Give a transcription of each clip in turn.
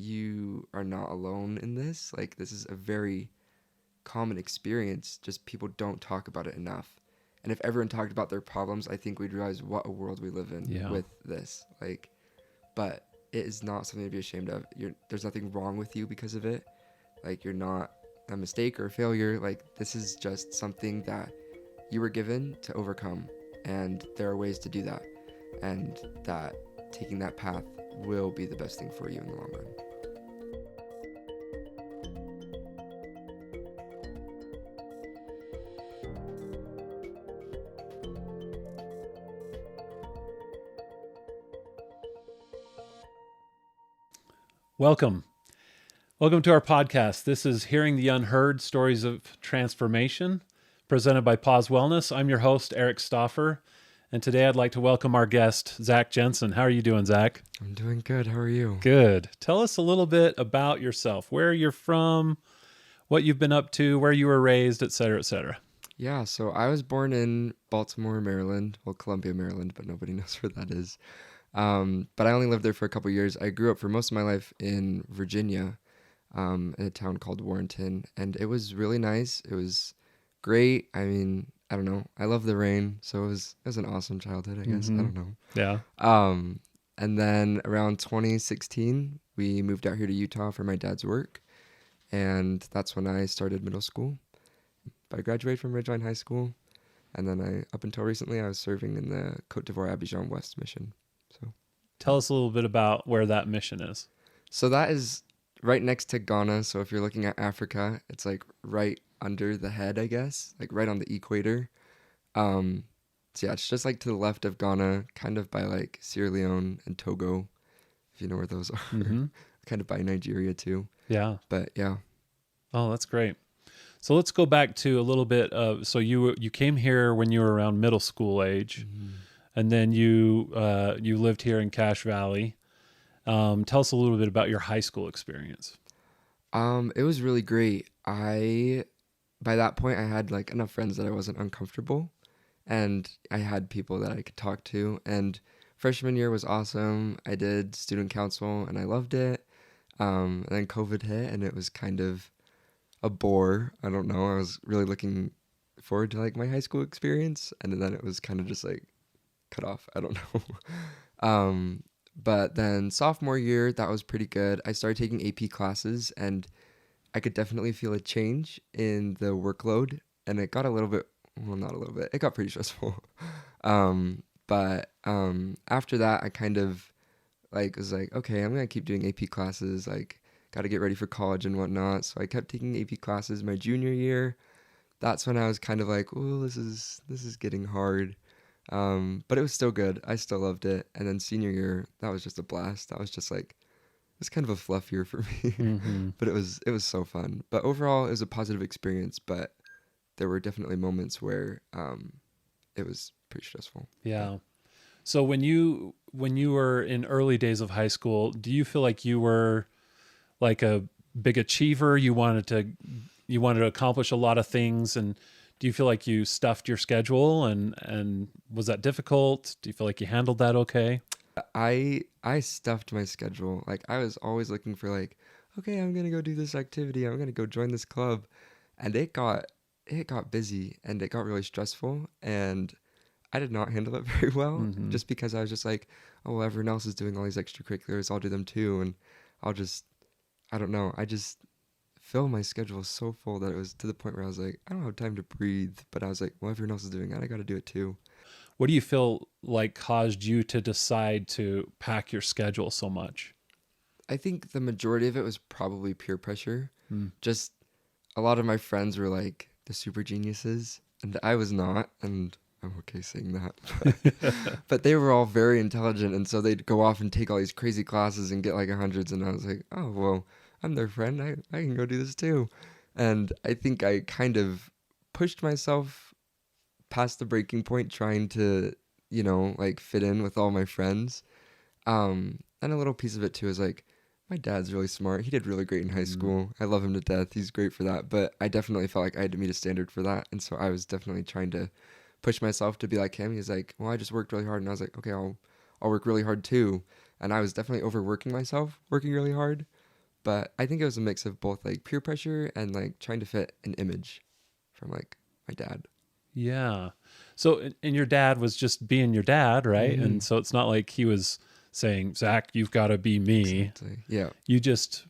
you are not alone in this. Like, this is a very common experience. Just people don't talk about it enough. And if everyone talked about their problems, I think we'd realize what a world we live in with this. Like, but it is not something to be ashamed of. There's nothing wrong with you because of it. Like, you're not a mistake or a failure. Like, this is just something that you were given to overcome. And there are ways to do that. And that taking that path will be the best thing for you in the long run. Welcome. Welcome to our podcast. This is Hearing the Unheard Stories of Transformation, presented by Pause Wellness. I'm your host, Eric Stauffer, and today I'd like to welcome our guest, Zach Jensen. How are you doing, Zach? I'm doing good. How are you? Good. Tell us a little bit about yourself, where you're from, what you've been up to, where you were raised, et cetera, et cetera. Yeah, so I was born in Baltimore, Maryland. Well, Columbia, Maryland, but nobody knows where that is. But I only lived there for a couple years. I grew up for most of my life in Virginia, in a town called Warrenton, and it was really nice. It was great. I mean, I don't know. I love the rain, so it was an awesome childhood, I guess. I don't know. Yeah. And then around 2016, we moved out here to Utah for my dad's work, and that's when I started middle school. But I graduated from Ridgeline High School, and then up until recently, I was serving in the Côte d'Ivoire Abidjan West mission. So, tell us a little bit about where that mission is. So that is right next to Ghana. So if you're looking at Africa, it's like right under the head, I guess, like right on the equator. So yeah, it's just like to the left of Ghana, kind of by like Sierra Leone and Togo, if you know where those are. Mm-hmm. Kind of by Nigeria too. Yeah. But yeah. Oh, that's great. So let's go back to a little bit of, so you came here when you were around middle school age, and then you lived here in Cache Valley. Tell us a little bit about your high school experience. It was really great. By that point, I had like enough friends that I wasn't uncomfortable, and I had people that I could talk to. And freshman year was awesome. I did student council, and I loved it. And then COVID hit, and it was kind of a bore. I don't know. I was really looking forward to like my high school experience, and then it was kind of just like cut off. I don't know. But then sophomore year, that was pretty good. I started taking AP classes, and I could definitely feel a change in the workload, and it got a little bit, well, not a little bit, it got pretty stressful. But after that, I kind of like was like, okay, I'm gonna keep doing AP classes, like got to get ready for college and whatnot. So I kept taking AP classes my junior year. That's when I was kind of like, oh, this is getting hard. But it was still good. I still loved it. And then senior year, that was just a blast. That was just like, it was kind of a fluff year for me, but it was so fun. But overall, it was a positive experience. But there were definitely moments where it was pretty stressful. Yeah. So when you were in early days of high school, do you feel like you were like a big achiever? You wanted to accomplish a lot of things, and do you feel like you stuffed your schedule, and was that difficult? Do you feel like you handled that okay? I stuffed my schedule. Like, I was always looking for like, okay, I'm going to go do this activity. I'm going to go join this club. And it got busy, and it got really stressful, and I did not handle it very well, just because I was just like, oh, well, everyone else is doing all these extracurriculars. I'll do them too. And I don't know. I just fill my schedule so full that it was to the point where I was like, I don't have time to breathe. But I was like, well, everyone else is doing it. I got to do it too. What do you feel like caused you to decide to pack your schedule so much? I think the majority of it was probably peer pressure. Just a lot of my friends were like the super geniuses, and I was not, and I'm okay saying that. But they were all very intelligent, and so they'd go off and take all these crazy classes and get like 100s, and I was like, oh, well, I'm their friend. I can go do this too. And I think I kind of pushed myself past the breaking point, trying to, like fit in with all my friends. And a little piece of it too is like, my dad's really smart. He did really great in high school. I love him to death. He's great for that. But I definitely felt like I had to meet a standard for that. And so I was definitely trying to push myself to be like him. He's like, well, I just worked really hard. And I was like, okay, I'll work really hard too. And I was definitely overworking myself, working really hard. But I think it was a mix of both like peer pressure and like trying to fit an image from like my dad. Yeah. So, and your dad was just being your dad, right? Hmm. And so it's not like he was saying, Zach, you've got to be me. Exactly. Yeah. You just,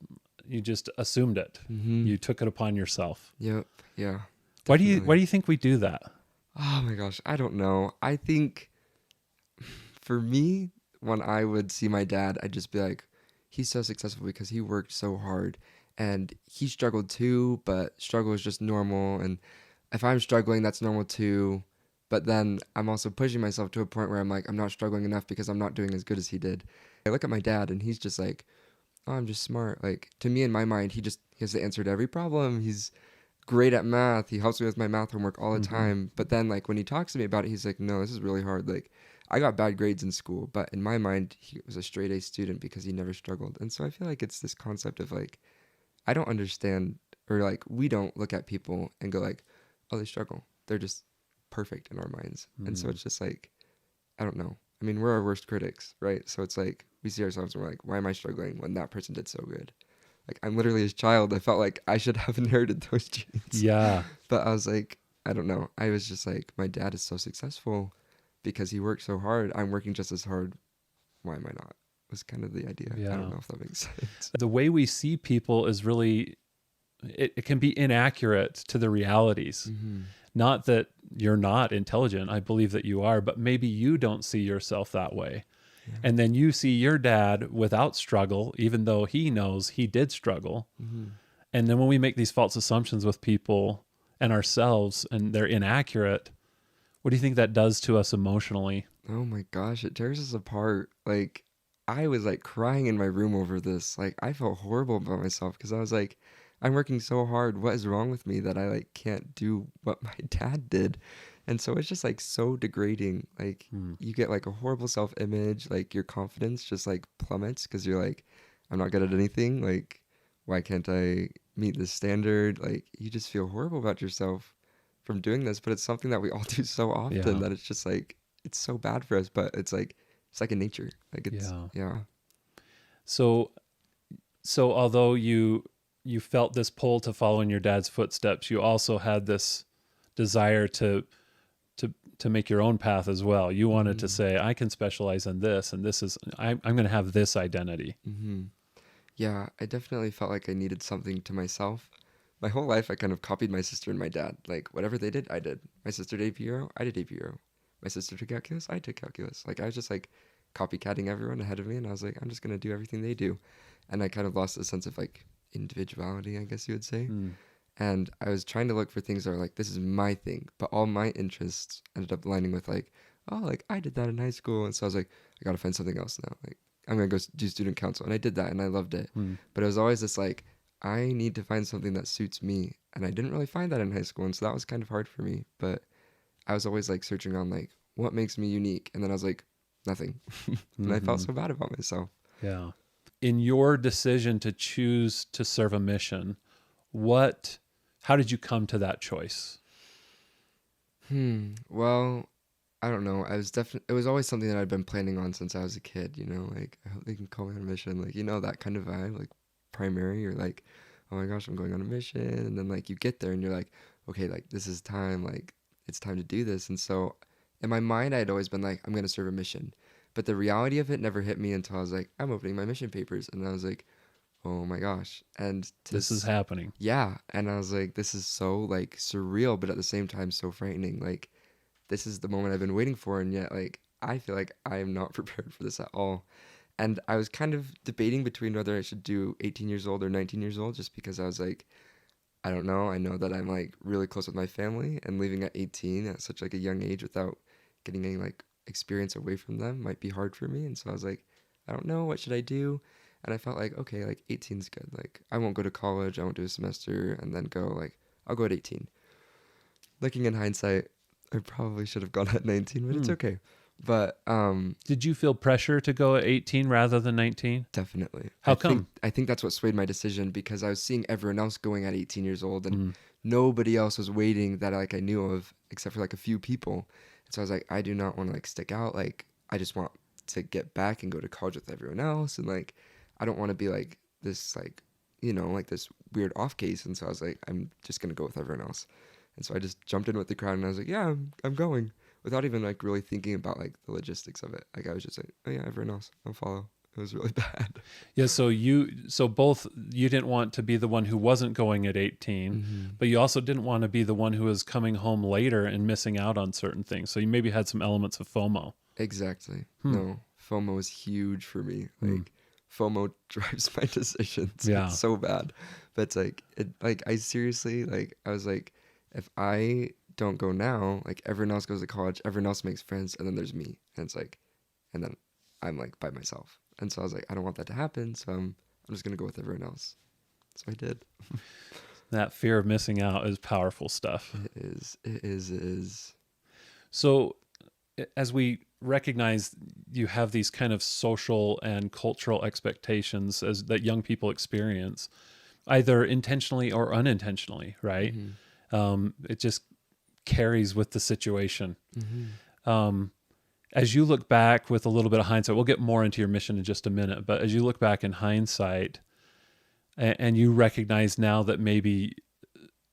you just assumed it. Hmm. You took it upon yourself. Yep. Yeah. Why Definitely. do you think we do that? Oh my gosh. I don't know. I think for me, when I would see my dad, I'd just be like, he's so successful because he worked so hard and he struggled too, but struggle is just normal. And if I'm struggling, that's normal too. But then I'm also pushing myself to a point where I'm like, I'm not struggling enough because I'm not doing as good as he did. I look at my dad and he's just like, oh, I'm just smart. Like to me in my mind, he has the answer to every problem. He's great at math. He helps me with my math homework all the Mm-hmm. time. But then like when he talks to me about it, he's like, no, this is really hard. Like I got bad grades in school, but in my mind, he was a straight A student because he never struggled. And so I feel like it's this concept of like, I don't understand, or like we don't look at people and go like, oh, they struggle. They're just perfect in our minds. And so Mm. it's just like, I don't know. I mean, we're our worst critics, right? So it's like we see ourselves and we're like, why am I struggling when that person did so good? Like I'm literally his child. I felt like I should have inherited those genes. Yeah. But I was like, I don't know. I was just like, my dad is so successful because he worked so hard. I'm working just as hard. Why am I not? Was kind of the idea. I don't Yeah. know if that makes sense. The way we see people is really, it can be inaccurate to the realities. Mm-hmm. Not that you're not intelligent. I believe that you are, but maybe you don't see yourself that way. Yeah. And then you see your dad without struggle, even though he knows he did struggle. Mm-hmm. And then when we make these false assumptions with people and ourselves and they're inaccurate, what do you think that does to us emotionally? Oh my gosh, it tears us apart. Like, I was like crying in my room over this. Like, I felt horrible about myself because I was like, I'm working so hard. What is wrong with me that I like can't do what my dad did? And so it's just like so degrading. Like, Hmm. you get like a horrible self-image. Like, your confidence just like plummets because you're like, I'm not good at anything. Like, why can't I meet this standard? Like, you just feel horrible about yourself from doing this. But it's something that we all do so often Yeah. that it's just like, it's so bad for us, but it's like second nature. Like it's Yeah. yeah. So although you felt this pull to follow in your dad's footsteps, you also had this desire to make your own path as well. You wanted to Mm-hmm. say, I can specialize in this, and this is I'm going to have this identity. Mm-hmm. Yeah, I definitely felt like I needed something to myself. My whole life, I kind of copied my sister and my dad. Like whatever they did, I did. My sister did AP Euro, I did AP Euro. My sister took calculus, I took calculus. Like I was just like copycatting everyone ahead of me, and I was like, I'm just gonna do everything they do, and I kind of lost a sense of like individuality, I guess you would say. Mm. And I was trying to look for things that are like, this is my thing, but all my interests ended up aligning with like, oh, like I did that in high school, and so I was like, I gotta find something else now. Like I'm gonna go do student council, and I did that, and I loved it. Mm. But it was always this like, I need to find something that suits me, and I didn't really find that in high school, and so that was kind of hard for me. But I was always like searching on like, what makes me unique, and then I was like, nothing, and I felt Mhm. so bad about myself. Yeah. In your decision to choose to serve a mission, how did you come to that choice? Well, I don't know. I was definitely. It was always something that I'd been planning on since I was a kid. You know, like I hope they can call me on a mission. Like that kind of vibe. Like primary, or like, oh my gosh, I'm going on a mission. And then like you get there and you're like, okay, like this is time. Like it's time to do this. And so in my mind, I'd always been like, I'm gonna serve a mission. But the reality of it never hit me until I was like, I'm opening my mission papers, and I was like, oh my gosh. And This is happening. yeah, and I was like, this is so like surreal, but at the same time so frightening. Like this is the moment I've been waiting for, and yet like I feel like I am not prepared for this at all. And I was kind of debating between whether I should do 18 years old or 19 years old, just because I was like, I don't know. I know that I'm like really close with my family, and leaving at 18 at such like a young age without getting any like experience away from them might be hard for me. And so I was like, I don't know, what should I do? And I felt like, okay, like 18 is good. Like I won't go to college, I won't do a semester and then go. Like I'll go at 18. Looking in hindsight, I probably should have gone at 19, but it's Hmm. okay. But Did you feel pressure to go at 18 rather than 19? definitely. How I think come? I think that's what swayed my decision, because I was seeing everyone else going at 18 years old, and Mm. nobody else was waiting that like I knew of, except for like a few people. And so I was like, I do not want to like stick out. Like I just want to get back and go to college with everyone else, and like I don't want to be like this like like this weird off case. And so I was like, I'm just going to go with everyone else. And so I just jumped in with the crowd and I was like, yeah, I'm going, without even like really thinking about like the logistics of it. Like I was just like, oh yeah, everyone else, I'll follow. It was really bad. Yeah, so both, you didn't want to be the one who wasn't going at 18, Mm-hmm. but you also didn't want to be the one who was coming home later and missing out on certain things. So you maybe had some elements of FOMO. Exactly. Hmm. No, FOMO is huge for me. Hmm. Like FOMO drives my decisions. Yeah. It's so bad. But it's like I seriously, like I was like, if I don't go now, like everyone else goes to college, everyone else makes friends, and then there's me. And it's like, and then I'm like by myself. And so I was like, I don't want that to happen, so I'm just gonna go with everyone else. So I did. That fear of missing out is powerful stuff. It is. It is. It is. So as we recognize you have these kind of social and cultural expectations as that young people experience, either intentionally or unintentionally, right? It just carries with the situation. Mm-hmm. As you look back with a little bit of hindsight, we'll get more into your mission in just a minute, but as you look back in hindsight and you recognize now that maybe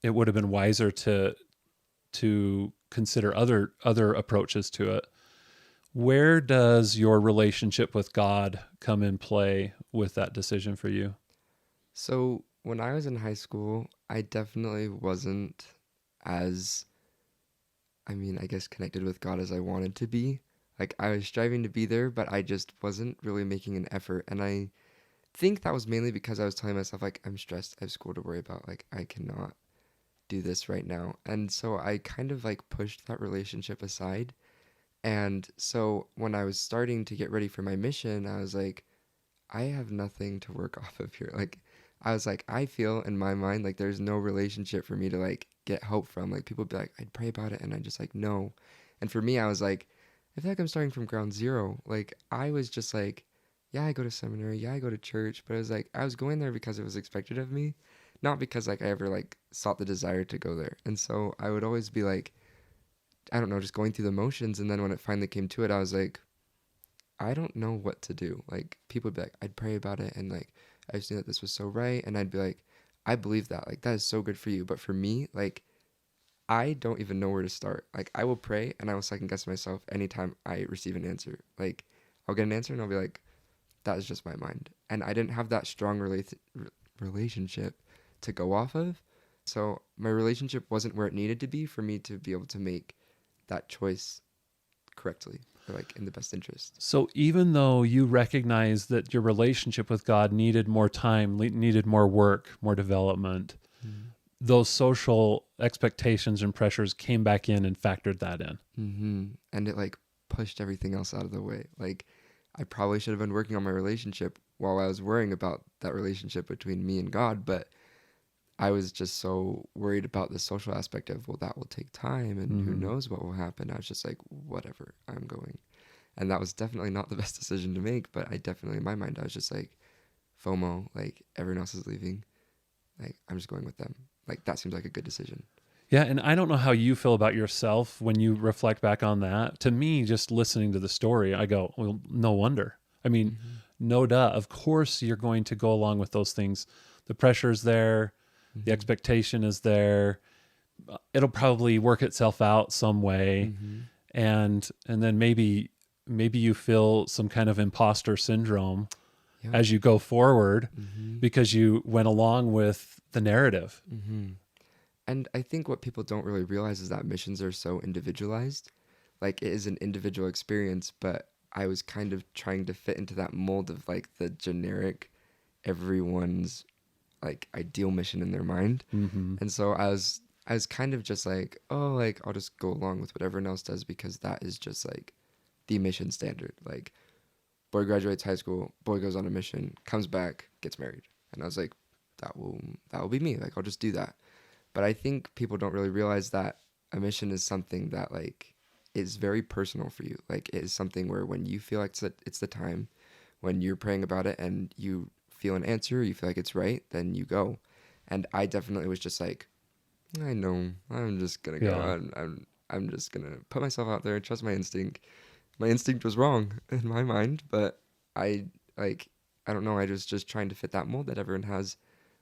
it would have been wiser to consider other approaches to it, where does your relationship with God come in play with that decision for you? So when I was in high school, I definitely wasn't as, I guess, connected with God as I wanted to be. Like I was striving to be there, but I just wasn't really making an effort. And I think that was mainly because I was telling myself, like, I'm stressed, I have school to worry about, like, I cannot do this right now. And so I kind of like pushed that relationship aside. And so when I was starting to get ready for my mission, I was like, I have nothing to work off of here. Like, I was like, I feel in my mind like there's no relationship for me to like get help from. Like, people would be like, I'd pray about it. And I just like, no. And for me, I was like, I feel like I'm starting from ground zero. Like, I was just like, yeah, I go to seminary. Yeah, I go to church. But it was like, I was going there because it was expected of me, not because like I ever like sought the desire to go there. And so I would always be like, I don't know, just going through the motions. And then when it finally came to it, I was like, I don't know what to do. Like people would be like, I'd pray about it, and like I just knew that this was so right, and I'd be like, I believe that. Like that is so good for you. But for me, like I don't even know where to start. Like I will pray and I will second guess myself anytime I receive an answer. Like I'll get an answer and I'll be like, that is just my mind. And I didn't have that strong relationship to go off of. So my relationship wasn't where it needed to be for me to be able to make that choice correctly, or like in the best interest. So even though you recognize that your relationship with God needed more time, needed more work, more development, those social expectations and pressures came back in and factored that in. Mm-hmm. And it like pushed everything else out of the way. Like I probably should have been working on my relationship while I was worrying about that relationship between me and God, but I was just so worried about the social aspect of, well, that will take time and who knows what will happen. I was just like, whatever, I'm going. And that was definitely not the best decision to make, but I definitely, in my mind, I was just like, FOMO, like everyone else is leaving. Like, I'm just going with them. Like, that seems like a good decision. Yeah, and I don't know how you feel about yourself when you reflect back on that. To me, just listening to the story, I go, well, no wonder. I mean, no duh. Of course you're going to go along with those things. The pressure's there. The expectation is there. It'll probably work itself out some way. And then maybe you feel some kind of imposter syndrome as you go forward because you went along with the narrative. And I think what people don't really realize is that missions are so individualized. Like, it is an individual experience, but I was kind of trying to fit into that mold of like the generic, everyone's like ideal mission in their mind. And so I was kind of just like, oh, like I'll just go along with what everyone else does because that is just like the mission standard. Like boy graduates high school, boy goes on a mission, comes back, gets married. And I was like, that will be me. Like I'll just do that. But I think people don't really realize that a mission is something that like is very personal for you. Like it is something where when you feel like it's the time, when you're praying about it and you feel an answer, you feel like it's right, then you go. And I definitely was just like, I know, I'm just gonna go. I'm just gonna put myself out there and trust my instinct. My instinct was wrong in my mind, but I don't know, I was just trying to fit that mold that everyone has.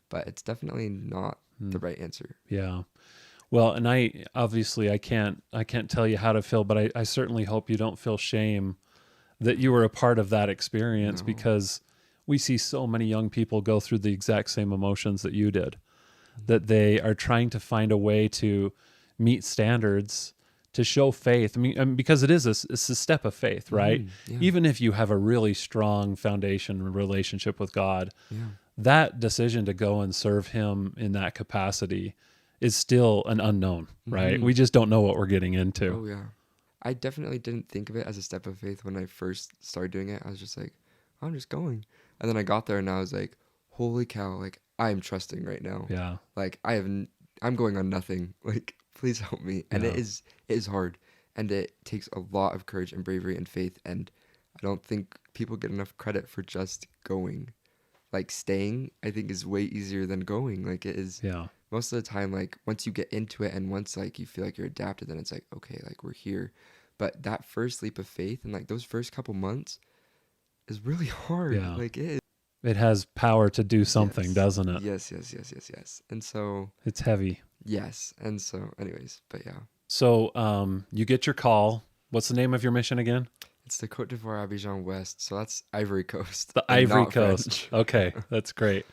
but it's definitely not the right answer. Yeah. Well, and I obviously I can't tell you how to feel, but I certainly hope you don't feel shame that you were a part of that experience, No. because we see so many young people go through the exact same emotions that you did, that they are trying to find a way to meet standards to show faith. I mean, because it's a step of faith, right? Yeah. Even if you have a really strong foundation and relationship with God, Yeah. that decision to go and serve him in that capacity is still an unknown, right? We just don't know what we're getting into. Oh yeah. I definitely didn't think of it as a step of faith when I first started doing it. I was just like, I'm just going. And then I got there and I was like, holy cow, like I'm trusting right now. Yeah. Like I'm going on nothing. Like please help me. And Yeah. it is hard, and it takes a lot of courage and bravery and faith, and I don't think people get enough credit for just going. Like staying, I think, is way easier than going. Like it is Yeah. most of the time. Like once you get into it and once like you feel like you're adapted, then it's like, okay, like we're here. But that first leap of faith and like those first couple months is really hard. Yeah. Like it is. It has power to do something, Yes. doesn't it? Yes. And so It's heavy. yes. And so anyways, but yeah. So you get your call. What's the name of your mission again? It's the Côte d'Ivoire Abidjan West. So that's Ivory Coast. The and Ivory not Coast. French. Okay, that's great.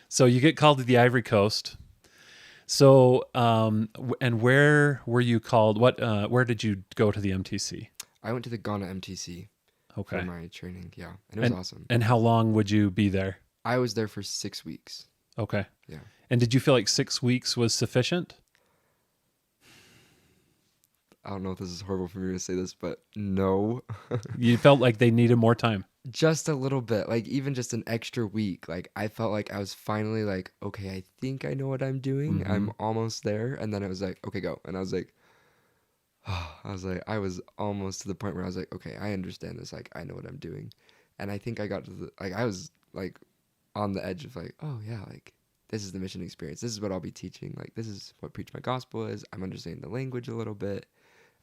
So you get called to the Ivory Coast. So and where were you called? Where did you go to the MTC? I went to the Ghana MTC Okay. for my training. Yeah. And it was awesome. And how long would you be there? I was there for 6 weeks. Okay. Yeah. And did you feel like 6 weeks was sufficient? I don't know if this is horrible for me to say this, but no. You felt like they needed more time. Just a little bit, like even just an extra week. Like I felt like I was finally like, okay, I think I know what I'm doing. I'm almost there. And then it was like, okay, go. And I was like, I was almost to the point where I was like, okay, I understand this. Like I know what I'm doing. And I think I got to I was like on the edge of like, oh yeah, like this is the mission experience. This is what I'll be teaching. Like this is what Preach My Gospel is. I'm understanding the language a little bit.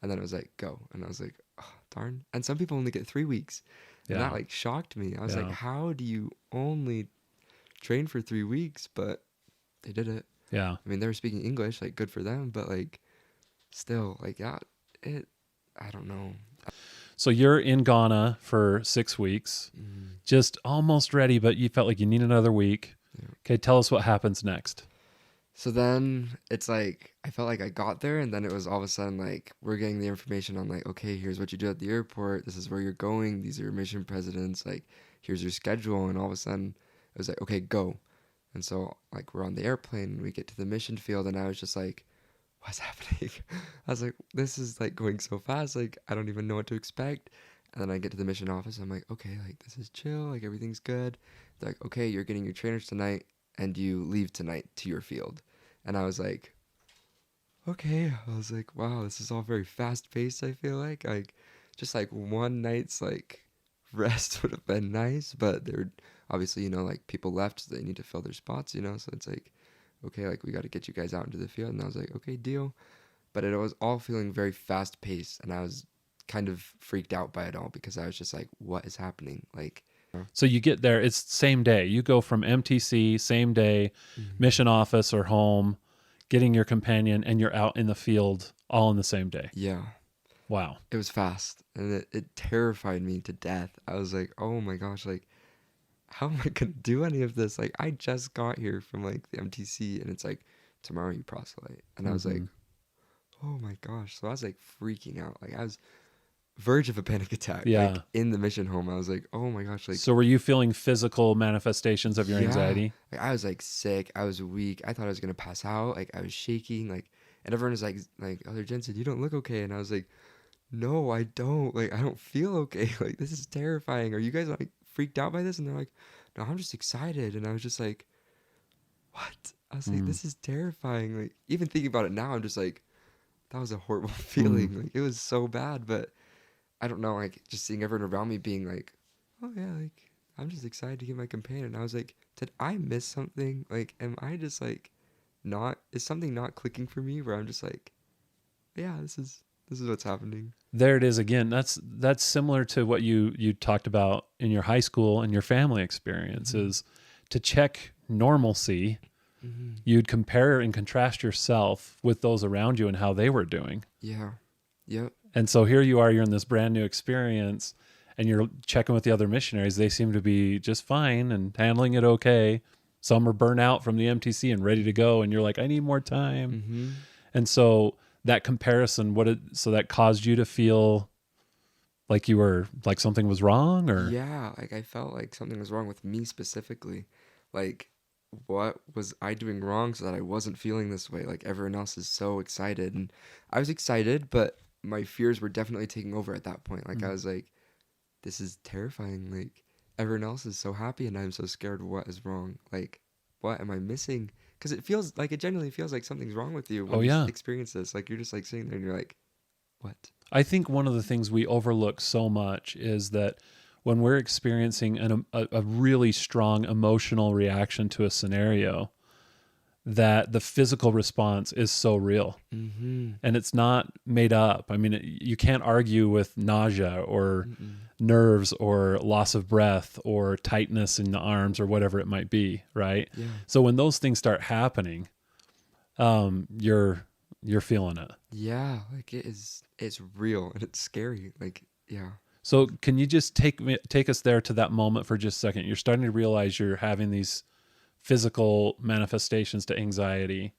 And then it was like, go. And I was like, oh, darn. And some people only get 3 weeks. And that like shocked me. I was like, how do you only train for 3 weeks? But they did it. Yeah. I mean, they were speaking English, like good for them. But like still, like, yeah, I don't know. So you're in Ghana for 6 weeks, just almost ready, but you felt like you need another week. Yeah. Okay, tell us what happens next. So then it's like, I felt like I got there, and then it was all of a sudden like, we're getting the information on like, okay, here's what you do at the airport. This is where you're going. These are your mission presidents. Like, here's your schedule. And all of a sudden it was like, okay, go. And so like, we're on the airplane and we get to the mission field, and I was just like, what's happening? I was like, this is like going so fast. Like, I don't even know what to expect. And then I get to the mission office. I'm like, okay, like this is chill. Like everything's good. They're like, okay, you're getting your trainers tonight and you leave tonight to your field. And I was like, okay. I was like, wow, this is all very fast paced. I feel like just like one night's like rest would have been nice, but there obviously, like people left, so they need to fill their spots, so it's like, okay, like we got to get you guys out into the field. And I was like, okay, deal. But it was all feeling very fast paced, and I was kind of freaked out by it all because I was just like, what is happening? Like, So you get there, it's same day. You go from MTC, same day, mission office or home, getting your companion, and you're out in the field all in the same day. yeah, Wow. it was fast, and it terrified me to death. I was like, oh my gosh, like, how am I gonna do any of this? Like, I just got here from like the MTC, and it's like, tomorrow you proselyte. And I was like, oh my gosh. So I was like freaking out. Like I was verge of a panic attack. Yeah. Like in the mission home, I was like, oh my gosh. Like, So were you feeling physical manifestations of your yeah. anxiety? Like I was like sick. I was weak. I thought I was gonna pass out. Like I was shaking. Like, and everyone was like, Elder Jensen, you don't look okay. And I was like, no, I don't. Like, I don't feel okay. Like, this is terrifying. Are you guys like freaked out by this? And they're like, no, I'm just excited. And I was just like, what? I was like, this is terrifying. Like, even thinking about it now, I'm just like, that was a horrible feeling. Like, it was so bad. But I don't know, like, just seeing everyone around me being like, oh yeah, like, I'm just excited to get my companion. I was like, did I miss something? Like, am I just like is something not clicking for me where I'm just like, yeah, this is what's happening. There it is again. That's similar to what you talked about in your high school and your family experience, is to check normalcy you'd compare and contrast yourself with those around you and how they were doing. Yeah. Yep. And so here you are, you're in this brand new experience and you're checking with the other missionaries. They seem to be just fine and handling it okay. Some are burnt out from the MTC and ready to go. And you're like, I need more time. Mm-hmm. And so that comparison, so that caused you to feel like you were, like something was wrong, or? Yeah, like I felt like something was wrong with me specifically. Like, what was I doing wrong so that I wasn't feeling this way? Like, everyone else is so excited, and I was excited, but my fears were definitely taking over at that point. Like, I was like, this is terrifying. Like, everyone else is so happy, and I'm so scared. What is wrong? Like, what am I missing? Because it genuinely feels like something's wrong with you Oh, when you yeah. experience this. Like, you're just like sitting there and you're like, what? I think one of the things we overlook so much is that when we're experiencing a really strong emotional reaction to a scenario, that the physical response is so real, Mm-hmm. and it's not made up. I mean, you can't argue with nausea or Mm-mm. nerves or loss of breath or tightness in the arms or whatever it might be, right? Yeah. So when those things start happening, you're feeling it. Yeah, like it's real and it's scary. Like, yeah. So can you just take us there to that moment for just a second? You're starting to realize you're having these physical manifestations to anxiety.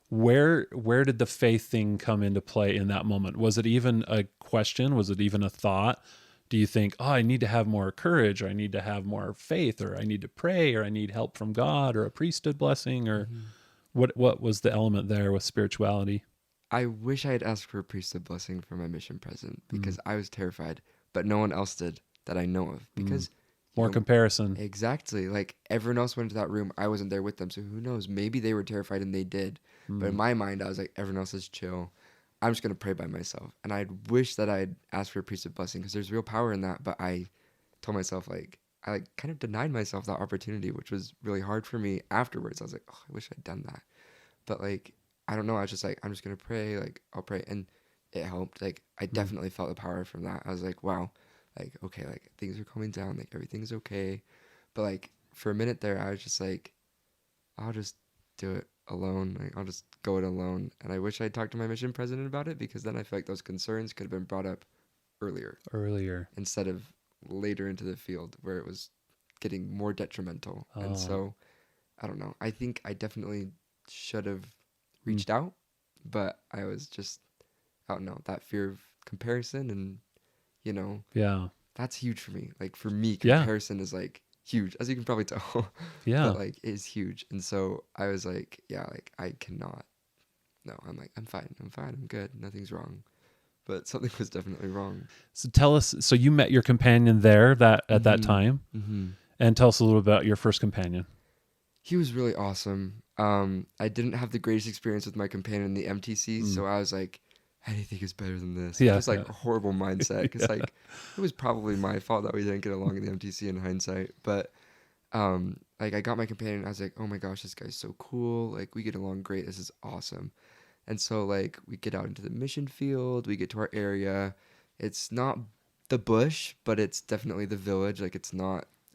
Where did the faith thing come into play in that moment? Was it even a question? Was it even a thought? Do you think, oh, I need to have more courage, or I need to have more faith, or I need to pray, or I need help from God, or a priesthood blessing, or what was the element there with spirituality? I wish I had asked for a priesthood blessing for my mission president Mm. because I was terrified, but no one else did that I know of. Because More comparison. exactly, like everyone else went to that room, I wasn't there with them, so who knows? Maybe they were terrified and they did. But in my mind, I was like, everyone else is chill. I'm just gonna pray by myself, and I wish that I'd asked for a priesthood blessing because there's real power in that. But I told myself I kind of denied myself that opportunity, which was really hard for me afterwards. I was like, oh, I wish I'd done that. But like, I don't know. I was just like, I'm just gonna pray. Like, I'll pray, and it helped. Like, I definitely felt the power from that. I was like, wow, like okay, like things are calming down. Like everything's okay. But like for a minute there, I was just like, I'll just do it alone. Like, I'll just go it alone. And I wish I'd talked to my mission president about it because then I feel like those concerns could have been brought up Earlier. instead of later into the field where it was getting more detrimental. Oh. And so I don't know. I think I definitely should have reached out, but I was just, I don't know, that fear of comparison and, Yeah. that's huge for me. Like for me, Yeah. comparison is like huge, as you can probably tell. Yeah. But like it is huge. And so I was like, yeah, like I cannot. No, I'm like, I'm fine. I'm good. Nothing's wrong. But something was definitely wrong. So tell us, so you met your companion there at that time, Mm-hmm. and tell us a little about your first companion. He was really awesome. I didn't have the greatest experience with my companion in the MTC, so I was like, anything is better than this. Yeah, Just like yeah. a horrible mindset, because like it was probably my fault that we didn't get along in the MTC in hindsight. But like I got my companion, I was like, oh my gosh, this guy's so cool. Like we get along great. This is awesome. And so like we get out into the mission field, we get to our area. It's not the bush, but it's definitely the village. Like it's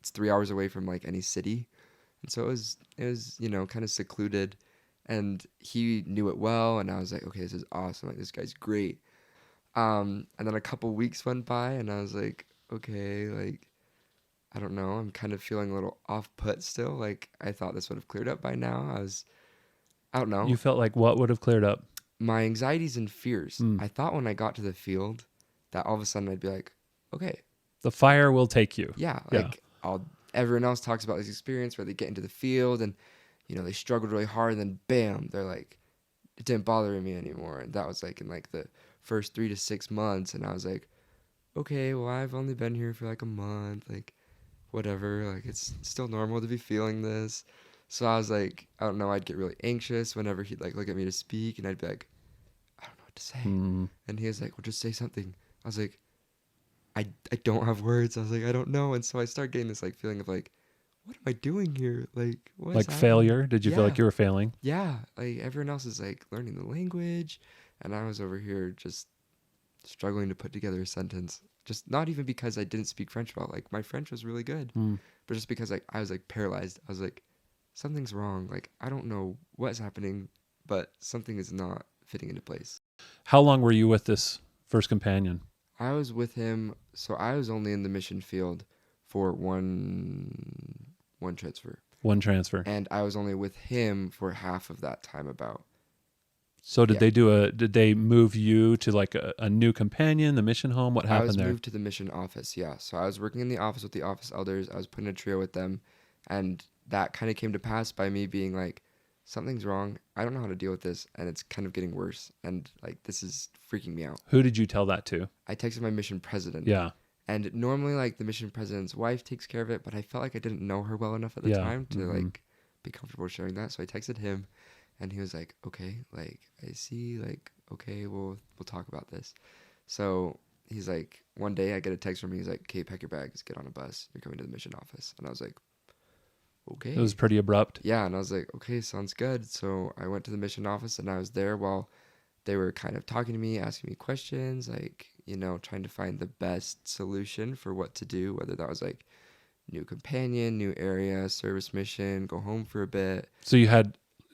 3 hours away from like any city. And so it was, kind of secluded, and he knew it well. And I was like, okay, this is awesome. Like this guy's great. And then a couple weeks went by and I was like, okay, like, I don't know. I'm kind of feeling a little off put still. Like I thought this would have cleared up by now. I don't know. You felt like what would have cleared up? My anxieties and fears. I thought when I got to the field that all of a sudden I'd be like, okay, The fire will take you. yeah, Yeah. like everyone else talks about this experience where they get into the field and, they struggled really hard and then bam, they're like, it didn't bother me anymore. And that was like in like the first 3 to 6 months. And I was like, okay, well, I've only been here for like a month, like whatever, like it's still normal to be feeling this. So I was like, I don't know, I'd get really anxious whenever he'd like look at me to speak, and I'd be like, I don't know what to say. And he was like, well, just say something. I was like, I don't have words. I was like, I don't know. And so I started getting this like feeling of like, what am I doing here? Like, what's Like happening? failure? Did you feel like you were failing? Yeah, like everyone else is like learning the language, and I was over here just struggling to put together a sentence. Just not even because I didn't speak French well. Like my French was really good, but just because like I was like paralyzed. I was like, something's wrong. Like, I don't know what's happening, but something is not fitting into place. How long were you with this first companion? I was with him, so I was only in the mission field for one transfer, One transfer. and I was only with him for half of that time. About So did yeah, did they move you to like a new companion, the mission home? What I was happened there? moved to the mission office. Yeah, so I was working in the office with the office elders. I was putting a trio with them, and that kind of came to pass by me being like, something's wrong. I don't know how to deal with this, and it's kind of getting worse, and like this is freaking me out. Who did you tell that to? I texted my mission president. Yeah. And normally, like, the mission president's wife takes care of it, but I felt like I didn't know her well enough at the Yeah. time to, Mm-hmm. like, be comfortable sharing that. So I texted him, and he was like, okay, like, I see, like, okay, we'll talk about this. So he's like, one day I get a text from him. He's like, okay, pack your bags, get on a bus. You're coming to the mission office. And I was like, okay. It was pretty abrupt. Yeah, and I was like, okay, sounds good. So I went to the mission office, and I was there while they were kind of talking to me, asking me questions, like, trying to find the best solution for what to do, whether that was like new companion, new area, service mission, go home for a bit. So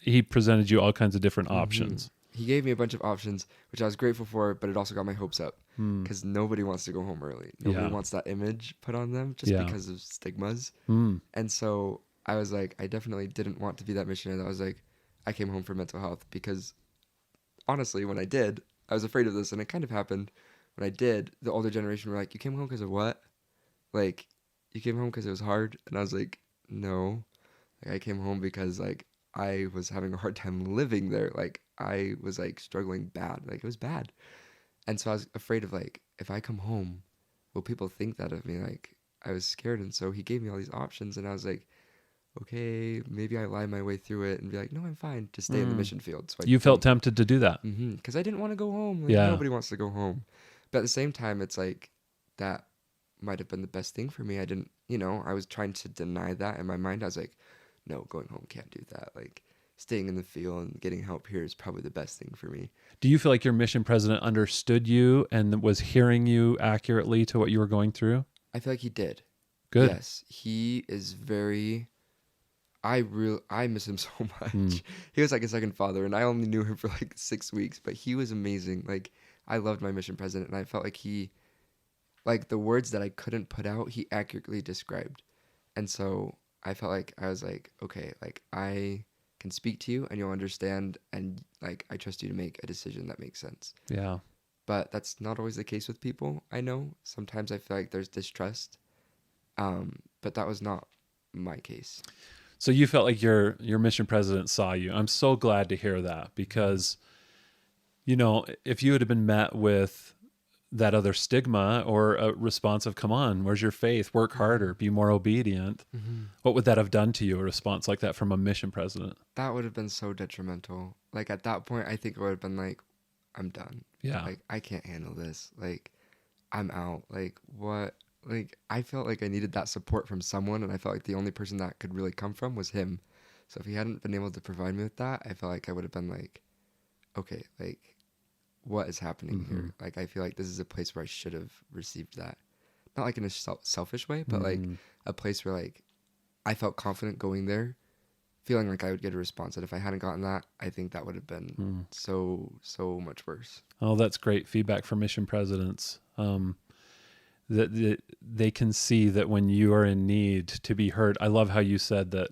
he presented you all kinds of different options. He gave me a bunch of options, which I was grateful for, but it also got my hopes up Hmm. because nobody wants to go home early. Nobody Yeah. wants that image put on them just Yeah. because of stigmas. Hmm. And so I was like, I definitely didn't want to be that missionary. That was like, I came home for mental health because honestly, when I did, I was afraid of this, and it kind of happened. When I did, the older generation were like, "You came home because of what? Like, you came home because it was hard?" And I was like, "No, like I came home because like I was having a hard time living there. Like I was like struggling bad. Like it was bad." And so I was afraid of like, if I come home, will people think that of me? Like I was scared, and so he gave me all these options, and I was like, okay, maybe I lie my way through it and be like, no, I'm fine. Just stay in the mission field. So I You felt tempted to do that. because I didn't want to go home. Like, Yeah. nobody wants to go home. But at the same time, it's like that might have been the best thing for me. I didn't, I was trying to deny that in my mind. I was like, no, going home can't do that. Like, staying in the field and getting help here is probably the best thing for me. Do you feel like your mission president understood you and was hearing you accurately to what you were going through? I feel like he did. Good. Yes, he is very. I miss him so much. Mm. He was like a second father, and I only knew him for like 6 weeks, but he was amazing. Like I loved my mission president, and I felt like like the words that I couldn't put out, he accurately described. And so I felt like I was like, okay, like I can speak to you and you'll understand, and like I trust you to make a decision that makes sense. Yeah. But that's not always the case with people. I know sometimes I feel like there's distrust, but that was not my case. So you felt like your mission president saw you. I'm so glad to hear that because, if you had been met with that other stigma or a response of, come on, where's your faith? Work harder, be more obedient. What would that have done to you, a response like that from a mission president? That would have been so detrimental. Like at that point, I think I would have been like, I'm done. Yeah. Like I can't handle this. Like I'm out. Like what? Like I felt like I needed that support from someone, and I felt like the only person that could really come from was him. So if he hadn't been able to provide me with that, I felt like I would have been like, okay, like what is happening here? Like I feel like this is a place where I should have received that. Not like in a selfish way, but like a place where like I felt confident going there, feeling like I would get a response. And if I hadn't gotten that, I think that would have been so much worse. Oh, that's great feedback for mission presidents. That they can see that when you are in need to be heard. I love how you said that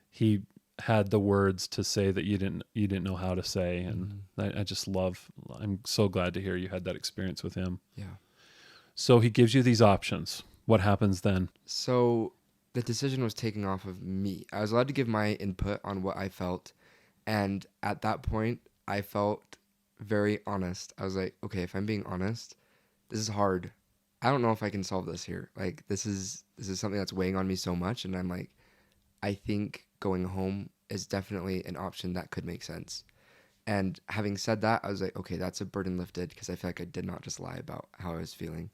he had the words to say that you didn't know how to say, and I just love. I'm so glad to hear you had that experience with him. Yeah. So he gives you these options. What happens then? So the decision was taken off of me. I was allowed to give my input on what I felt, and at that point, I felt very honest. I was like, okay, if I'm being honest, this is hard. I don't know if I can solve this here. Like this is something that's weighing on me so much, and I'm like, I think going home is definitely an option that could make sense. And having said that, I was like, okay, that's a burden lifted because I feel like I did not just lie about how I was feeling.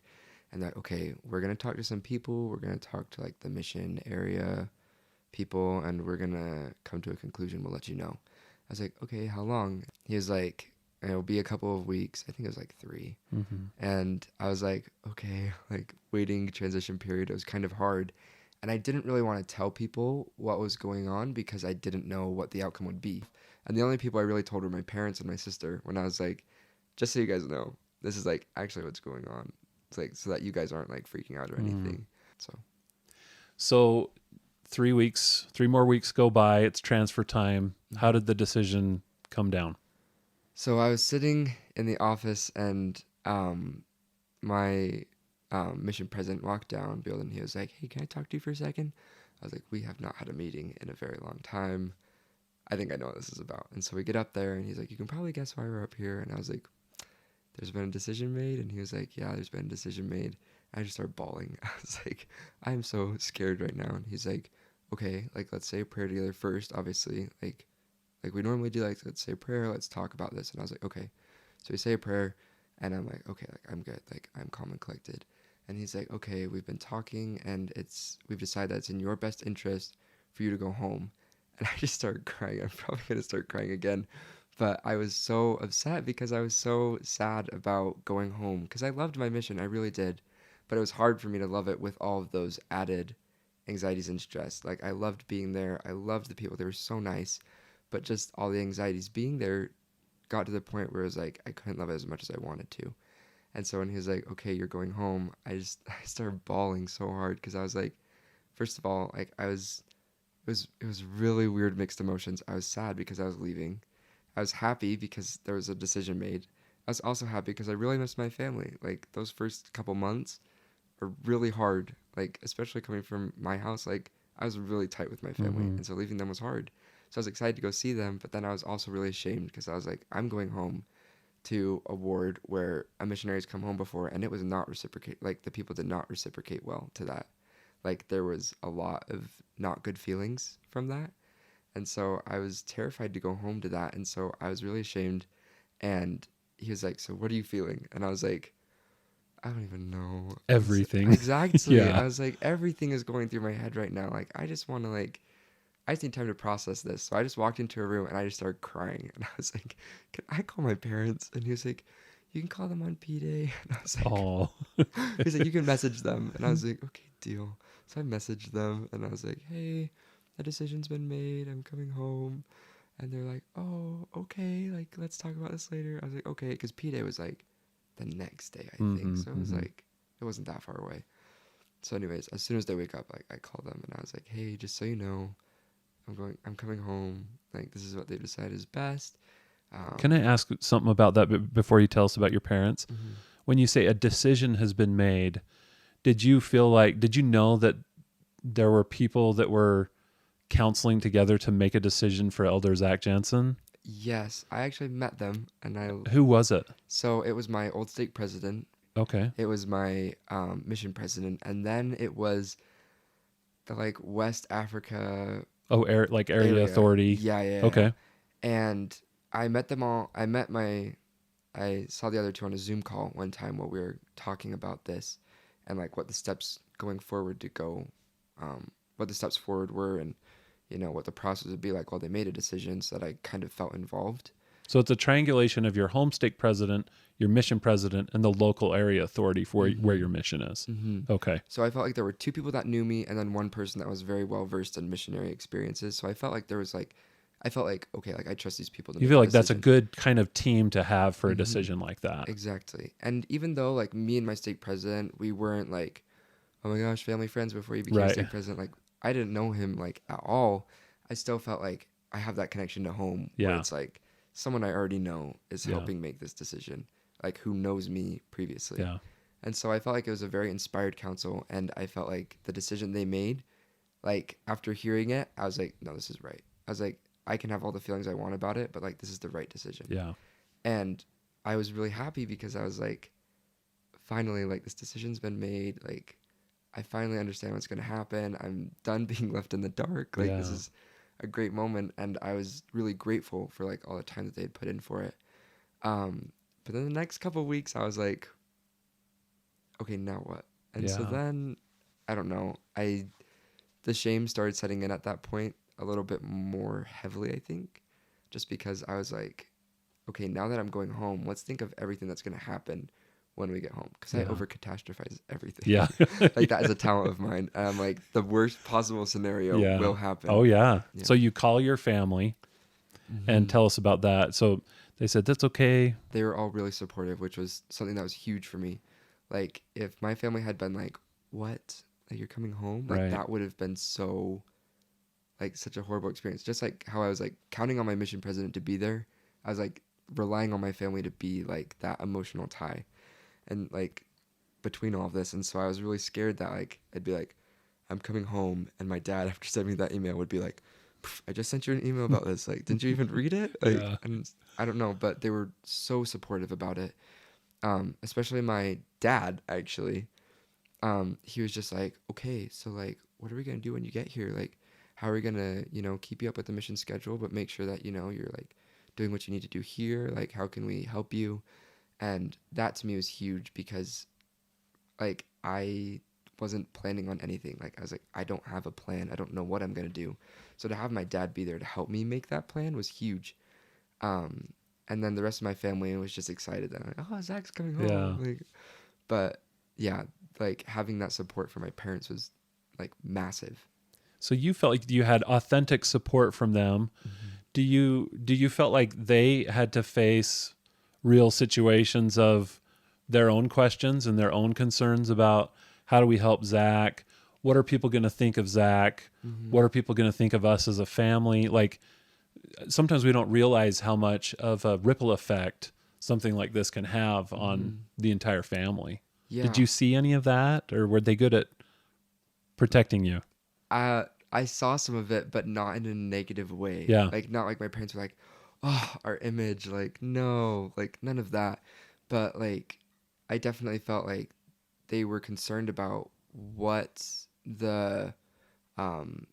And that, okay, we're gonna talk to some people. We're gonna talk to like the mission area people, and we're gonna come to a conclusion. We'll let you know. I was like, okay, how long? He was like, it'll be a couple of weeks. I think it was like 3. And I was like, okay, like waiting transition period. It was kind of hard. And I didn't really want to tell people what was going on because I didn't know what the outcome would be. And the only people I really told were my parents and my sister when I was like, just so you guys know, this is like actually what's going on. It's like so that you guys aren't like freaking out or anything. So So 3 weeks, 3 more weeks go by. It's transfer time. How did the decision come down? so I was sitting in the office and my mission president walked down the building. He was like, "Hey, can I talk to you for a second?" I was like, "We have not had a meeting in a very long time. I think I know what this is about." And so we get up there and he's like, "You can probably guess why we're up here." And I was like, "There's been a decision made." And he was like, "Yeah, there's been a decision made." And I just started bawling. I was like, "I'm so scared right now." And he's like, "Okay, like let's say a prayer together first, obviously. Like we normally do, like let's say a prayer, let's talk about this." And I was like, "Okay." So we say a prayer and I'm like, "Okay, like I'm good, like I'm calm and collected." And he's like, "Okay, we've been talking and we've decided that it's in your best interest for you to go home." And I just started crying. I'm probably gonna start crying again. But I was so upset because I was so sad about going home because I loved my mission. I really did. But it was hard for me to love it with all of those added anxieties and stress. Like I loved being there. I loved the people. They were so nice. But just all the anxieties being there got to the point where it was like I couldn't love it as much as I wanted to. And so when he was like, "Okay, you're going home," I started bawling so hard because I was like, first of all, like it was really weird mixed emotions. I was sad because I was leaving. I was happy because there was a decision made. I was also happy because I really missed my family. Like those first couple months are really hard. Like especially coming from my house, like I was really tight with my family, Mm-hmm. and so leaving them was hard. So I was excited to go see them, but then I was also really ashamed because I was like, I'm going home to a ward where a missionary's come home before, and it was not reciprocate. Like the people did not reciprocate well to that. Like there was a lot of not good feelings from that. And so I was terrified to go home to that. And so I was really ashamed. And he was like, "So what are you feeling?" And I was like, "I don't even know." Everything. Exactly. Yeah. I was like, everything is going through my head right now. Like, I just want to, like, I just need time to process this. So I just walked into a room and I just started crying. And I was like, "Can I call my parents?" And he was like, "You can call them on P Day." And I was like, Oh. he's like, "You can message them." And I was like, "Okay, deal." So I messaged them and I was like, "Hey, the decision's been made. I'm coming home." And they're like, "Oh, okay. Like, let's talk about this later." I was like, "Okay," because P Day was like the next day, I think. Mm-hmm, So it was mm-hmm. like it wasn't that far away. So, anyways, as soon as they wake up, like I called them and I was like, "Hey, just so you know, I'm coming home. Like, this is what they decided is best." Can I ask something about that before you tell us about your parents? Mhm. When you say a decision has been made, did you know that there were people that were counseling together to make a decision for Elder Zach Jensen? Yes, I actually met them, and Who was it? so it was my old stake president, Okay. it was my mission president, and then it was the like West Africa Oh, like area area. authority. Yeah, yeah, yeah. Okay. And I met them all. I saw the other two on a Zoom call one time while we were talking about this and like what the steps going forward to go, what the steps forward were and, what the process would be like while they made a decision so that I kind of felt involved. So it's a triangulation of your home stake president, your mission president, and the local area authority for where Mm-hmm. your mission is. Mm-hmm. Okay. So I felt like there were two people that knew me and then one person that was very well versed in missionary experiences. So I felt like okay, like I trust these people to You make feel the like that's a decision. good kind of team to have for a Mm-hmm. decision like that. Exactly. And even though like me and my stake president, we weren't like, oh my gosh, family friends before he became Right. stake president, like I didn't know him like at all. I still felt like I have that connection to home where Yeah. it's like someone I already know is Yeah. helping make this decision, like who knows me previously. Yeah. And so I felt like it was a very inspired council and I felt like the decision they made, like after hearing it, I was like, no, this is right. I was like, I can have all the feelings I want about it, but like this is the right decision. Yeah. And I was really happy because I was like, finally, like this decision's been made. Like I finally understand what's gonna happen. I'm done being left in the dark. Like this Yeah. is a great moment, and I was really grateful for like all the time that they had put in for it. But then the next couple of weeks, I was like, okay, now what? And so Yeah. then, I don't know. The shame started setting in at that point a little bit more heavily, I think, just because I was like, okay, now that I'm going home, let's think of everything that's gonna happen when we get home, because I Yeah. over catastrophize everything. Yeah. Like that is a talent of mine. And I'm like, the worst possible scenario Yeah. will happen. Oh yeah. Yeah. So you call your family and tell us about that. So they said that's okay. They were all really supportive, which was something that was huge for me. Like if my family had been like, "What? Like you're coming home?" Like Right. that would have been so like such a horrible experience. Just like how I was like counting on my mission president to be there, I was like relying on my family to be like that emotional tie, and like between all of this, and so I was really scared that like I'd be like, I'm coming home, and my dad after sending me that email would be like, "I just sent you an email about this. Like, didn't you even read it?" Like, Yeah. and I don't know, but they were so supportive about it. Especially my dad actually. He was just like, okay, so like, what are we gonna do when you get here? Like, how are we gonna, keep you up with the mission schedule, but make sure that, you're like doing what you need to do here? Like, how can we help you? And that to me was huge because like I wasn't planning on anything. Like I was like, I don't have a plan. I don't know what I'm gonna do. So to have my dad be there to help me make that plan was huge. Um, and then the rest of my family was just excited that like, oh, Zach's coming Yeah. home. Like, but yeah, like having that support from my parents was like massive. So you felt like you had authentic support from them. Do you felt like they had to face real situations of their own questions and their own concerns about how do we help Zach? What are people going to think of Zach? What are people going to think of us as a family? Like sometimes we don't realize how much of a ripple effect something like this can have on the entire family. Did Yeah. you see any of that, or were they good at protecting you? I saw some of it, but not in a negative way. Yeah. Like not like my parents were like, "Oh, our image." Like no, like none of that. But like, I definitely felt like they were concerned about what the um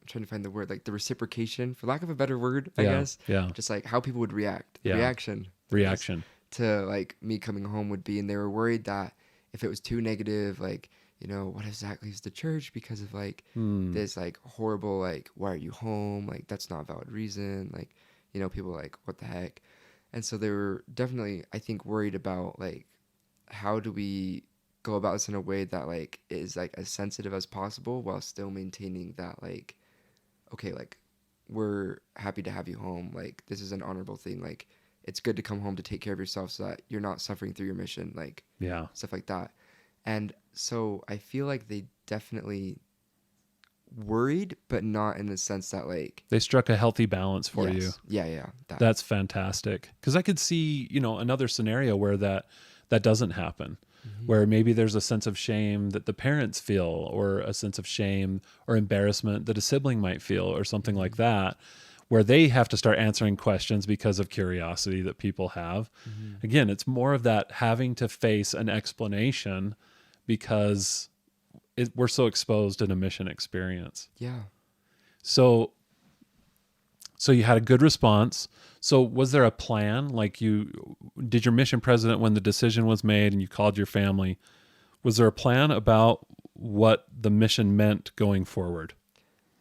I'm trying to find the word, like the reciprocation, for lack of a better word, I Yeah. guess. Yeah. Just like how people would react. The Yeah. reaction. I guess, Reaction. to like me coming home would be, and they were worried that if it was too negative, like, what if Zach leaves the church because of like this like horrible, like, why are you home? Like that's not a valid reason. Like, people like, what the heck? And so they were definitely, I think, worried about like how do we go about this in a way that like is like as sensitive as possible while still maintaining that like, okay, like we're happy to have you home. Like this is an honorable thing. Like it's good to come home to take care of yourself so that you're not suffering through your mission. Like Yeah. stuff like that. And so I feel like they definitely worried, but not in the sense that like, They struck a healthy balance for you. yes, yeah, that. That's fantastic. Because I could see, another scenario where that doesn't happen, where maybe there's a sense of shame that the parents feel, or a sense of shame or embarrassment that a sibling might feel, or something like that, where they have to start answering questions because of curiosity that people have. Again, it's more of that having to face an explanation because we're so exposed in a mission experience. Yeah. So you had a good response. So was there a plan? Like did your mission president, when the decision was made and you called your family, was there a plan about what the mission meant going forward?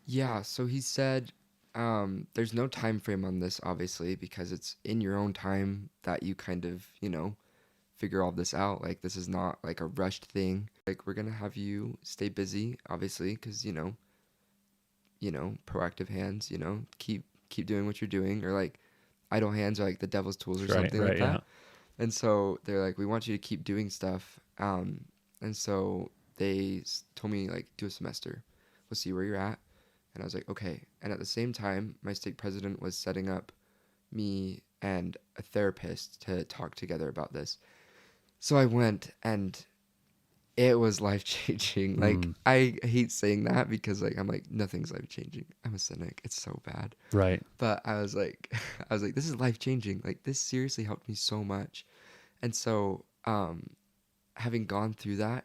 Yeah. So he said, there's no time frame on this, obviously, because it's in your own time that you kind of, figure all this out. Like this is not like a rushed thing. Like we're gonna have you stay busy, obviously, because proactive hands, keep doing what you're doing, or like idle hands are like the devil's tools or something like that. Yeah. And so they're like, we want you to keep doing stuff. And so they told me like, do a semester. We'll see where you're at. And I was like, okay. And at the same time, my stake president was setting up me and a therapist to talk together about this. So I went, and it was life changing. Like I hate saying that because like I'm like, nothing's life changing. I'm a cynic. It's so bad. Right. But I was like, this is life changing. Like this seriously helped me so much. And so, having gone through that,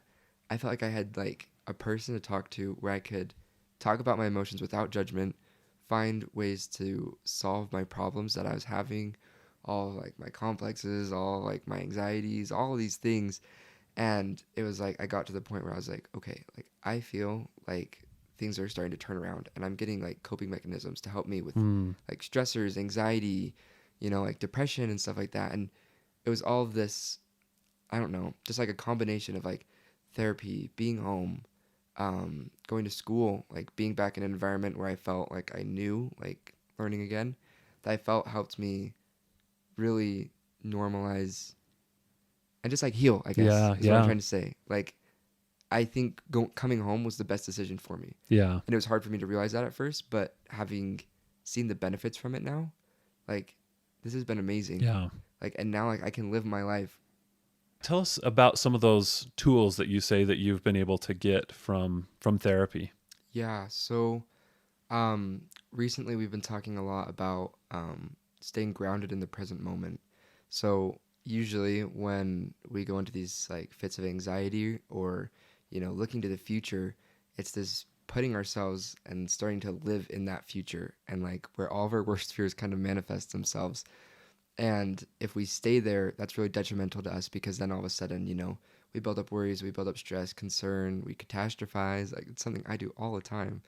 I felt like I had like a person to talk to where I could talk about my emotions without judgment, find ways to solve my problems that I was having, all like my complexes, all like my anxieties, all of these things. And it was like I got to the point where I was like, okay, like I feel like things are starting to turn around, and I'm getting like coping mechanisms to help me with like stressors, anxiety, like depression and stuff like that. And it was all of this I don't know, just like a combination of like therapy, being home, going to school, like being back in an environment where I felt like I knew, like learning again, that I felt helped me really normalize and just like heal, I guess, Yeah, is what I'm yeah, trying to say. Like, I think coming home was the best decision for me. yeah, And it was hard for me to realize that at first, but having seen the benefits from it now, like, this has been amazing. yeah. Like, and now, like, I can live my life. Tell us about some of those tools that you say that you've been able to get from therapy. Yeah. So, um, recently we've been talking a lot about staying grounded in the present moment. So usually when we go into these like fits of anxiety or, looking to the future, it's this putting ourselves and starting to live in that future and like where all of our worst fears kind of manifest themselves. And if we stay there, that's really detrimental to us because then all of a sudden, we build up worries, we build up stress, concern, we catastrophize. Like it's something I do all the time.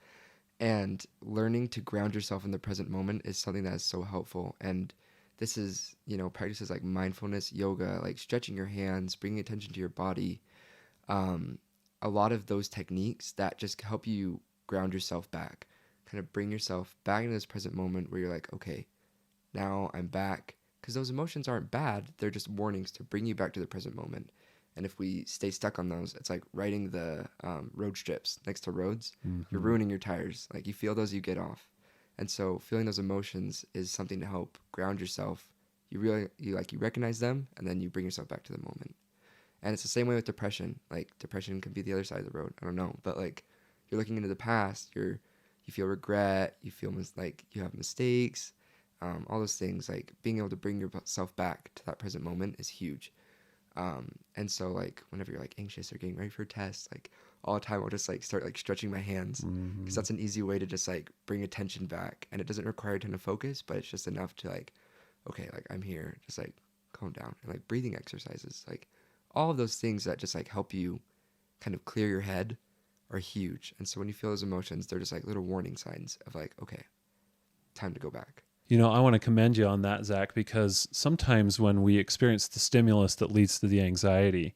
And learning to ground yourself in the present moment is something that is so helpful. And this is, practices like mindfulness, yoga, like stretching your hands, bringing attention to your body. Um, a lot of those techniques that just help you ground yourself back, kind of bring yourself back into this present moment where you're like, okay, now I'm back. Because those emotions aren't bad, they're just warnings to bring you back to the present moment. And if we stay stuck on those, it's like riding the road strips next to roads. You're Hmm. ruining your tires. Like you feel those, you get off. And so feeling those emotions is something to help ground yourself. You recognize them, and then you bring yourself back to the moment. And it's the same way with depression. Like depression can be the other side of the road. I don't know, but like you're looking into the past. You feel regret. You feel like you have mistakes. All those things. Like being able to bring yourself back to that present moment is huge. And so like whenever you're like anxious or getting ready for a test, like all the time I'll just like start like stretching my hands because Hmm. that's an easy way to just like bring attention back, and it doesn't require a ton of focus, but it's just enough to like, okay, like I'm here, just like calm down, and like breathing exercises, like all of those things that just like help you kind of clear your head are huge. And so when you feel those emotions, they're just like little warning signs of like, okay, time to go back. I want to commend you on that, Zach, because sometimes when we experience the stimulus that leads to the anxiety,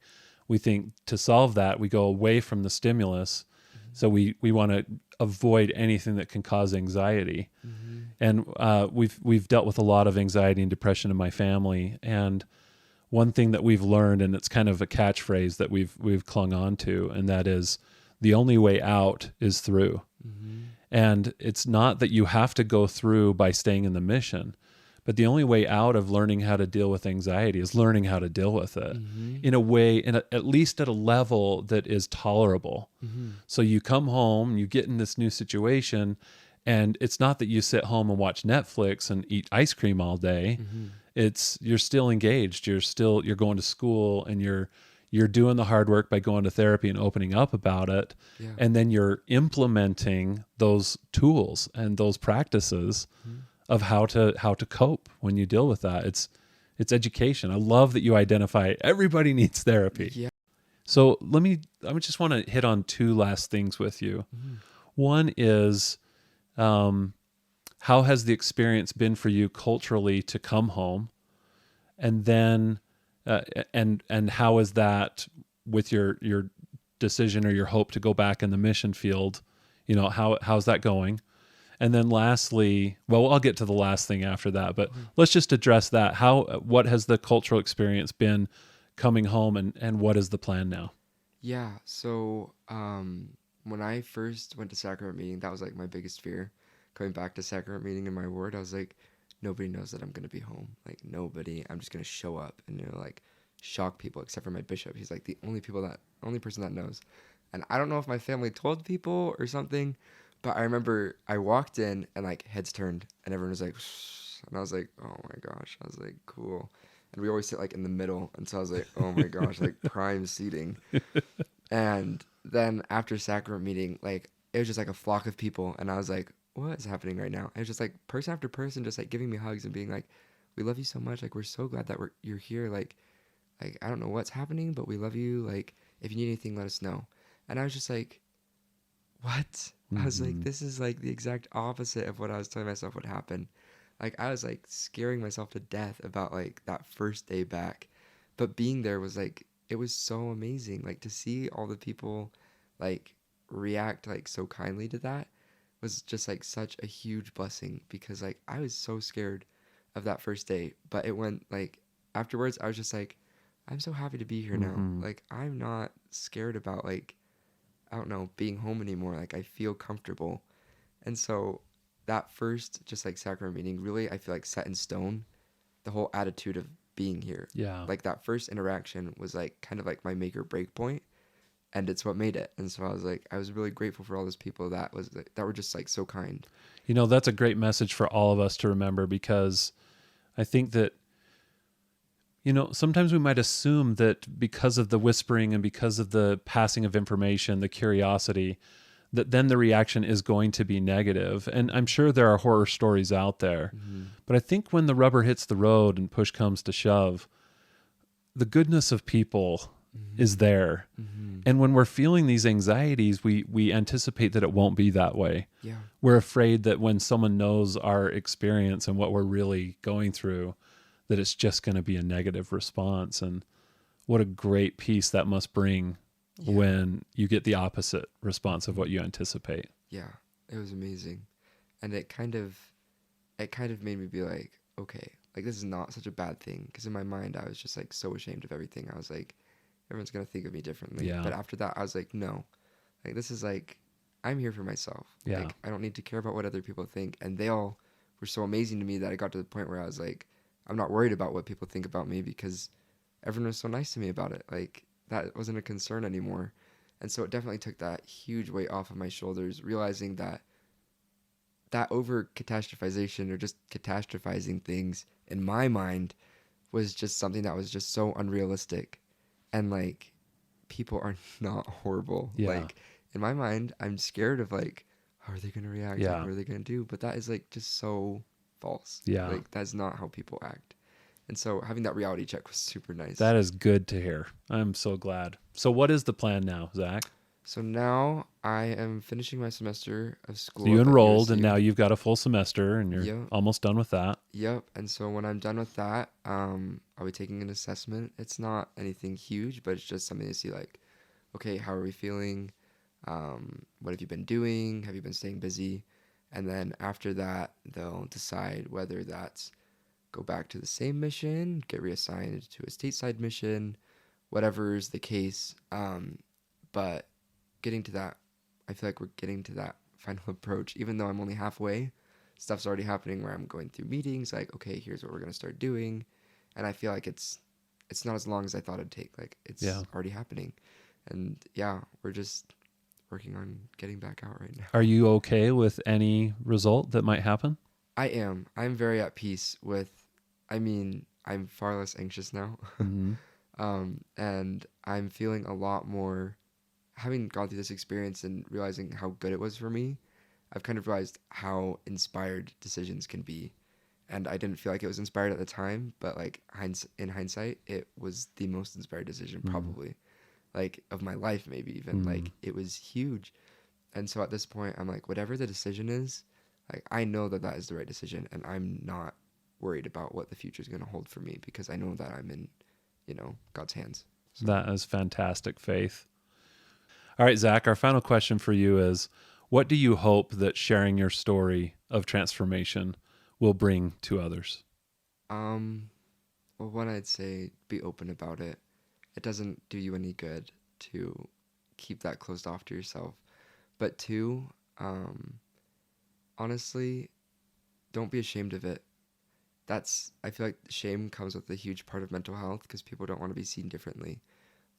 we think to solve that, we go away from the stimulus. So we want to avoid anything that can cause anxiety. Mm-hmm. And we've dealt with a lot of anxiety and depression in my family. And one thing that we've learned, and it's kind of a catchphrase that we've clung on to, and that is the only way out is through. Mm-hmm. And it's not that you have to go through by staying in the mission, but the only way out of learning how to deal with anxiety is learning how to deal with it Mm-hmm. in a way, at least at a level that is tolerable. Mm-hmm. So you come home, you get in this new situation, and it's not that you sit home and watch Netflix and eat ice cream all day. Mm-hmm. It's you're still engaged. You're going to school, and you're doing the hard work by going to therapy and opening up about it. Yeah. And then you're implementing those tools and those practices Mm-hmm. of how to cope when you deal with that. It's education. I love that you identify everybody needs therapy. Yeah. So I just want to hit on two last things with you. Mm-hmm. One is, how has the experience been for you culturally to come home? And then, and how is that with your decision or your hope to go back in the mission field? How's that going? And then lastly, well, I'll get to the last thing after that, but let's just address that. What has the cultural experience been coming home, and what is the plan now? Yeah, so when I first went to sacrament meeting, that was like my biggest fear. Going back to sacrament meeting in my ward, I was like, nobody knows that I'm gonna be home. Like nobody. I'm just gonna show up and like shock people, except for my bishop. He's like the only person that knows. And I don't know if my family told people or something, but I remember I walked in and like heads turned and everyone was like, and I was like, oh my gosh. I was like, cool. And we always sit like in the middle, and so I was like, oh my gosh, like prime seating. And then after sacrament meeting, like it was just like a flock of people, and I was like, what is happening right now? And it was just like person after person just like giving me hugs and being like, we love you so much, like we're so glad that you're here, like I don't know what's happening, but we love you, like if you need anything, let us know. And I was just like, what? I was like, Mm-hmm. this is like the exact opposite of what I was telling myself would happen. Like I was like scaring myself to death about like that first day back, but being there was like it was so amazing. Like to see all the people like react like so kindly to that was just like such a huge blessing because like I was so scared of that first day, but it went like afterwards I was just like I'm so happy to be here now. Mm-hmm. Like I'm not scared about like I don't know, being home anymore. Like I feel comfortable. And so that first just like sacrament meeting really I feel like set in stone the whole attitude of being here. Yeah. Like that first interaction was like kind of like my make or break point, and it's what made it. And so I was really grateful for all those people that were just like so kind. You know, that's a great message for all of us to remember, because I think that, you know, sometimes we might assume that because of the whispering and because of the passing of information, the curiosity, that then the reaction is going to be negative. And I'm sure there are horror stories out there. Mm-hmm. But I think when the rubber hits the road and push comes to shove, the goodness of people Mm-hmm. is there. Mm-hmm. And when we're feeling these anxieties, we anticipate that it won't be that way. Yeah. We're afraid that when someone knows our experience and what we're really going through, that it's just going to be a negative response. And what a great peace that must bring Yeah. when you get the opposite response of what you anticipate. Yeah. It was amazing. And it kind of made me be like, okay, like this is not such a bad thing. Because in my mind, I was just like so ashamed of everything. I was like, everyone's going to think of me differently. Yeah. But after that, I was like, no, like this is like, I'm here for myself. Yeah. Like, I don't need to care about what other people think. And they all were so amazing to me that I got to the point where I was like, I'm not worried about what people think about me because everyone was so nice to me about it. Like, that wasn't a concern anymore. And so it definitely took that huge weight off of my shoulders, realizing that over catastrophization or just catastrophizing things in my mind was just something that was just so unrealistic. And like people are not horrible. Yeah. Like in my mind, I'm scared of like how are they going to react? Yeah. Like, what are they going to do? But that is like just so false. Yeah. Like that's not how people act. And so having that reality check was super nice. That is good to hear. I'm so glad. So what is the plan now, Zach? So now I am finishing my semester of school. So you at the enrolled and USU. now you've got a full semester and you're Yeah. almost done with that. Yep. And so when I'm done with that, I'll be taking an assessment. It's not anything huge, but it's just something to see like, okay, how are we feeling? What have you been doing? Have you been staying busy? And then after that, they'll decide whether that's go back to the same mission, get reassigned to a stateside mission, whatever's the case. But getting to that, I feel like we're getting to that final approach, even though I'm only halfway. Stuff's already happening where I'm going through meetings, like, okay, here's what we're gonna start doing, and I feel like it's not as long as I thought it'd take. Like it's already happening, and yeah, we're just working on getting back out right now. Are you okay with any result that might happen? I am. I'm very at peace with. I mean, I'm far less anxious now, Mm-hmm. and I'm feeling a lot more. Having gone through this experience and realizing how good it was for me, I've kind of realized how inspired decisions can be. And I didn't feel like it was inspired at the time, but like in hindsight, it was the most inspired decision probably, like of my life maybe even. Like it was huge. And so at this point, I'm like, whatever the decision is, like I know that is the right decision, and I'm not worried about what the future is going to hold for me because I know that I'm in, God's hands. So. That is fantastic, Faith. All right, Zach, our final question for you is, what do you hope that sharing your story of transformation will bring to others? Well, one, I'd say be open about it. It doesn't do you any good to keep that closed off to yourself. But two, honestly, don't be ashamed of it. I feel like shame comes with a huge part of mental health because people don't want to be seen differently.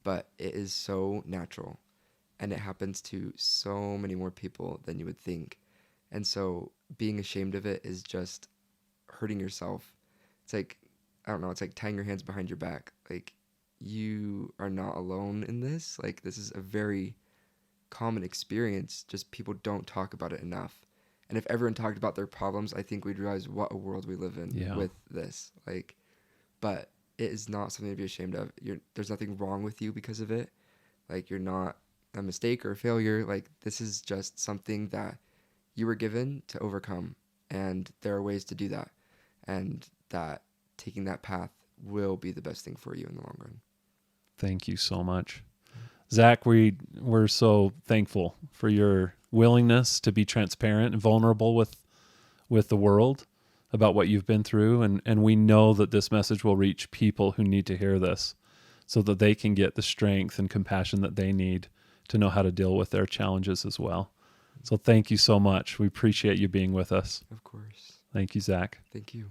But it is so natural. And it happens to so many more people than you would think. And so being ashamed of it is just hurting yourself. It's like, I don't know, it's like tying your hands behind your back. Like, you are not alone in this. Like, this is a very common experience. Just people don't talk about it enough. And if everyone talked about their problems, I think we'd realize what a world we live in with this. Like, but it is not something to be ashamed of. There's nothing wrong with you because of it. Like, you're not a mistake or a failure. Like, this is just something that you were given to overcome, and there are ways to do that, and that taking that path will be the best thing for you in the long run. Thank you so much. Zach, we're so thankful for your willingness to be transparent and vulnerable with the world about what you've been through. And we know that this message will reach people who need to hear this so that they can get the strength and compassion that they need to know how to deal with their challenges as well. So thank you so much. We appreciate you being with us. Of course. Thank you, Zach. Thank you.